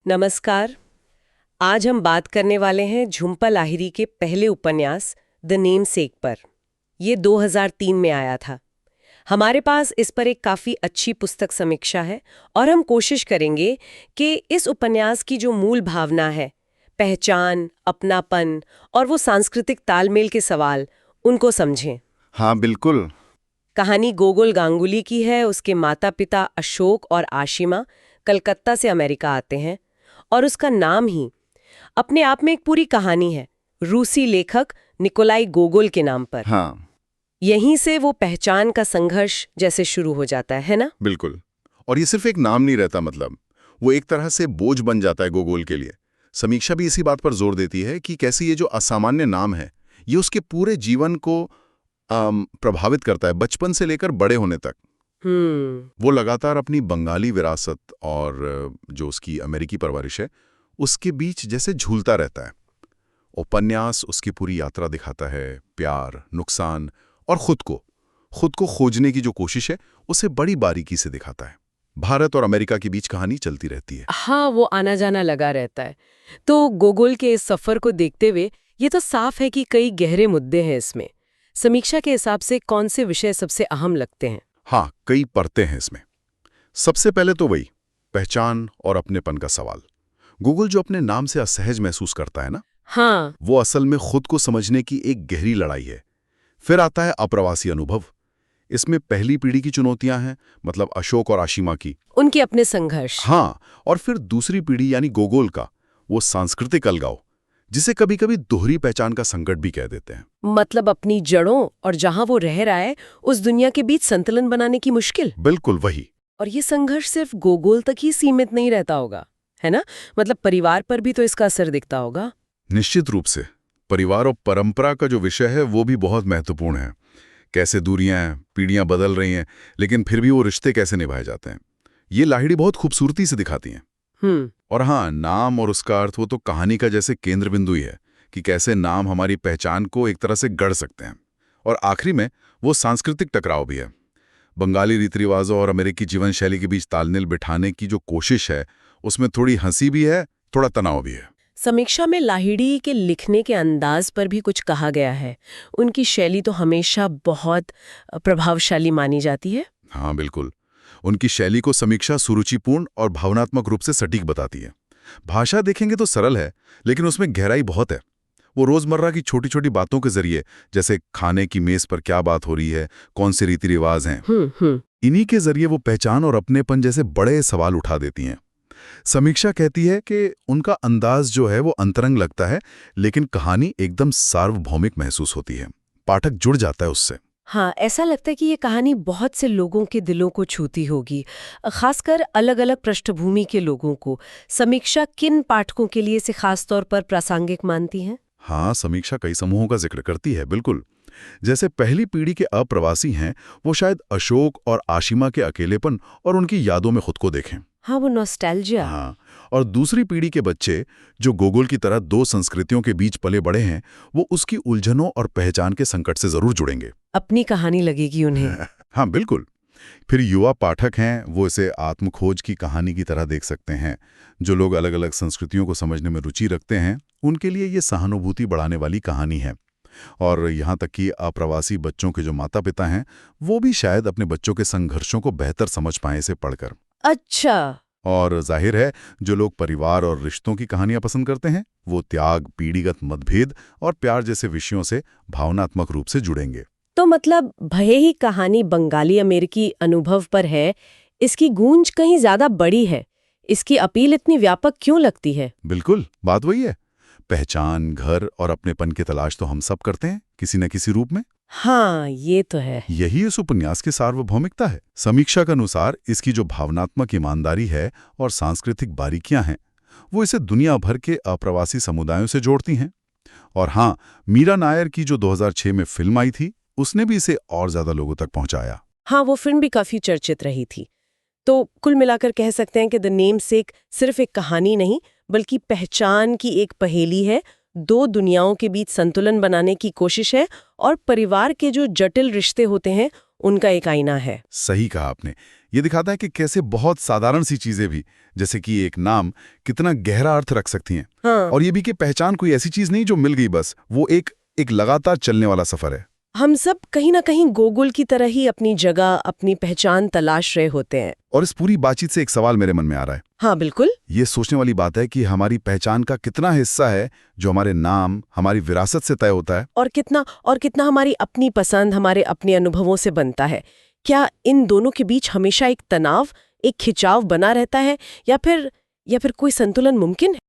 नमस्कार। आज हम बात करने वाले हैं झुंपा लाहिरी के पहले उपन्यास द नेमसेक पर। ये 2003 में आया था। हमारे पास इस पर एक काफ़ी अच्छी पुस्तक समीक्षा है और हम कोशिश करेंगे कि इस उपन्यास की जो मूल भावना है, पहचान, अपनापन और वो सांस्कृतिक तालमेल के सवाल, उनको समझें। हाँ बिल्कुल। कहानी गोकुल गांगुली की है। उसके माता पिता अशोक और आशिमा कलकत्ता से अमेरिका आते हैं और उसका नाम ही अपने आप में एक पूरी कहानी है, रूसी लेखक निकोलाई गोगोल के नाम पर। हाँ यहीं से वो पहचान का संघर्ष जैसे शुरू हो जाता है ना? बिल्कुल। और ये सिर्फ एक नाम नहीं रहता, मतलब वो एक तरह से बोझ बन जाता है गोगोल के लिए। समीक्षा भी इसी बात पर जोर देती है कि कैसे ये जो असामान्य नाम है ये उसके पूरे जीवन को प्रभावित करता है, बचपन से लेकर बड़े होने तक। वो लगातार अपनी बंगाली विरासत और जो उसकी अमेरिकी परवरिश है उसके बीच जैसे झूलता रहता है। उपन्यास उसकी पूरी यात्रा दिखाता है, प्यार, नुकसान और खुद को खोजने की जो कोशिश है उसे बड़ी बारीकी से दिखाता है। भारत और अमेरिका के बीच कहानी चलती रहती है। हाँ, वो आना जाना लगा रहता है। तो गोगोल के इस सफर को देखते हुए ये तो साफ है कि कई गहरे मुद्दे हैं इसमें। समीक्षा के हिसाब से कौन से विषय सबसे अहम लगते हैं? हाँ, कई परतें हैं इसमें। सबसे पहले तो वही पहचान और अपनेपन का सवाल। गूगल जो अपने नाम से असहज महसूस करता है ना, हाँ, वो असल में खुद को समझने की एक गहरी लड़ाई है। फिर आता है अप्रवासी अनुभव। इसमें पहली पीढ़ी की चुनौतियां हैं, मतलब अशोक और आशिमा की। उनके अपने संघर्ष। हाँ, और फिर दूसरी पीढ़ी यानी गोगोल का वो सांस्कृतिक अलगाव, जिसे कभी कभी दोहरी पहचान का संकट भी कह देते हैं। मतलब अपनी जड़ों और जहां वो रह रहा है उस दुनिया के बीच संतुलन बनाने की मुश्किल। बिल्कुल वही। और ये संघर्ष सिर्फ गोगोल तक ही सीमित नहीं रहता होगा, है ना? मतलब परिवार पर भी तो इसका असर दिखता होगा। निश्चित रूप से परिवार और परंपरा का जो विषय है वो भी बहुत महत्वपूर्ण है। कैसे दूरियां, पीढ़ियां बदल रही हैं, लेकिन फिर भी वो रिश्ते कैसे निभाए जाते हैं, ये लाहिड़ी बहुत खूबसूरती से दिखाती हैं। और हाँ, नाम और उसका अर्थ वो तो कहानी का जैसे केंद्र बिंदु ही है कि कैसे नाम हमारी पहचान को एक तरह से गढ़ सकते हैं। और आखिरी में वो सांस्कृतिक टकराव भी है। बंगाली रीति रिवाजों और अमेरिकी जीवन शैली के बीच तालमेल बिठाने की जो कोशिश है उसमें थोड़ी हंसी भी है, थोड़ा तनाव भी है। समीक्षा में लाहिड़ी के लिखने के अंदाज पर भी कुछ कहा गया है। उनकी शैली तो हमेशा बहुत प्रभावशाली मानी जाती है। हाँ बिल्कुल। उनकी शैली को समीक्षा सुरुचिपूर्ण और भावनात्मक रूप से सटीक बताती है। भाषा देखेंगे तो सरल है, लेकिन उसमें गहराई बहुत है। वो रोजमर्रा की छोटी छोटी बातों के जरिए, जैसे खाने की मेज पर क्या बात हो रही है, कौन से रीति रिवाज हैं, इन्हीं के जरिए वो पहचान और अपनेपन जैसे बड़े सवाल उठा देती हैं। समीक्षा कहती है कि उनका अंदाज जो है वो अंतरंग लगता है, लेकिन कहानी एकदम सार्वभौमिक महसूस होती है। पाठक जुड़ जाता है उससे। हाँ, ऐसा लगता है कि ये कहानी बहुत से लोगों के दिलों को छूती होगी, खासकर अलग-अलग पृष्ठभूमि के लोगों को। समीक्षा किन पाठकों के लिए इसे खास तौर पर प्रासंगिक मानती हैं? हाँ, समीक्षा कई समूहों का जिक्र करती है, बिल्कुल। जैसे पहली पीढ़ी के अप्रवासी हैं, वो शायद अशोक और आशिमा के अकेलेपन और उनकी यादों में खुद को देखें। हाँ, वो नॉस्टैल्जिया। हाँ, और दूसरी पीढ़ी के बच्चे जो गोकुल की तरह दो संस्कृतियों के बीच पले बड़े हैं, वो उसकी उलझनों और पहचान के संकट से जरूर जुड़ेंगे। अपनी कहानी लगेगी उन्हें। हाँ बिल्कुल। फिर युवा पाठक हैं, वो इसे आत्मखोज की कहानी की तरह देख सकते हैं। जो लोग अलग अलग संस्कृतियों को समझने में रुचि रखते हैं, उनके लिए ये सहानुभूति बढ़ाने वाली कहानी है। और यहाँ तक कि अप्रवासी बच्चों के जो माता पिता हैं, वो भी शायद अपने बच्चों के संघर्षों को बेहतर समझ पाएं इसे पढ़कर। अच्छा। और जाहिर है, जो लोग परिवार और रिश्तों की कहानियां पसंद करते हैं, वो त्याग, पीढ़ीगत मतभेद और प्यार जैसे विषयों से भावनात्मक रूप से जुड़ेंगे। तो मतलब भले ही कहानी बंगाली अमेरिकी अनुभव पर है, इसकी गूंज कहीं ज्यादा बड़ी है। इसकी अपील इतनी व्यापक क्यों लगती है? बिल्कुल, बात वही है। पहचान, घर और अपनेपन की तलाश तो हम सब करते हैं, किसी न किसी रूप में। हाँ, ये तो है। यही इस उपन्यास की सार्वभौमिकता है। समीक्षा के अनुसार इसकी जो भावनात्मक ईमानदारी है और सांस्कृतिक बारीकियां हैं, वो इसे दुनिया भर के अप्रवासी समुदायों से जोड़ती हैं। और हाँ, मीरा नायर की जो 2006 में फिल्म आई थी, उसने भी इसे और ज्यादा लोगों तक पहुंचाया। हाँ, वो फिल्म भी काफी चर्चित रही थी। तो कुल मिलाकर कह सकते हैं कि द नेमसेक सिर्फ एक कहानी नहीं, बल्कि पहचान की एक पहेली है, दो दुनियाओं के बीच संतुलन बनाने की कोशिश है और परिवार के जो जटिल रिश्ते होते हैं उनका एक आईना है। सही कहा आपने। ये दिखाता है कि कैसे बहुत साधारण सी चीजें भी, जैसे कि एक नाम, कितना गहरा अर्थ रख सकती हैं। हाँ। और ये भी कि पहचान कोई ऐसी चीज नहीं जो मिल गई बस, वो एक लगातार चलने वाला सफर है। हम सब कहीं ना कहीं गोगुल की तरह ही अपनी जगह, अपनी पहचान तलाश रहे होते हैं। और इस पूरी बातचीत से एक सवाल मेरे मन में आ रहा है। हाँ बिल्कुल। ये सोचने वाली बात है कि हमारी पहचान का कितना हिस्सा है जो हमारे नाम, हमारी विरासत से तय होता है, और कितना हमारी अपनी पसंद, हमारे अपने अनुभवों से बनता है। क्या इन दोनों के बीच हमेशा एक तनाव, एक खिंचाव बना रहता है, या फिर कोई संतुलन मुमकिन है?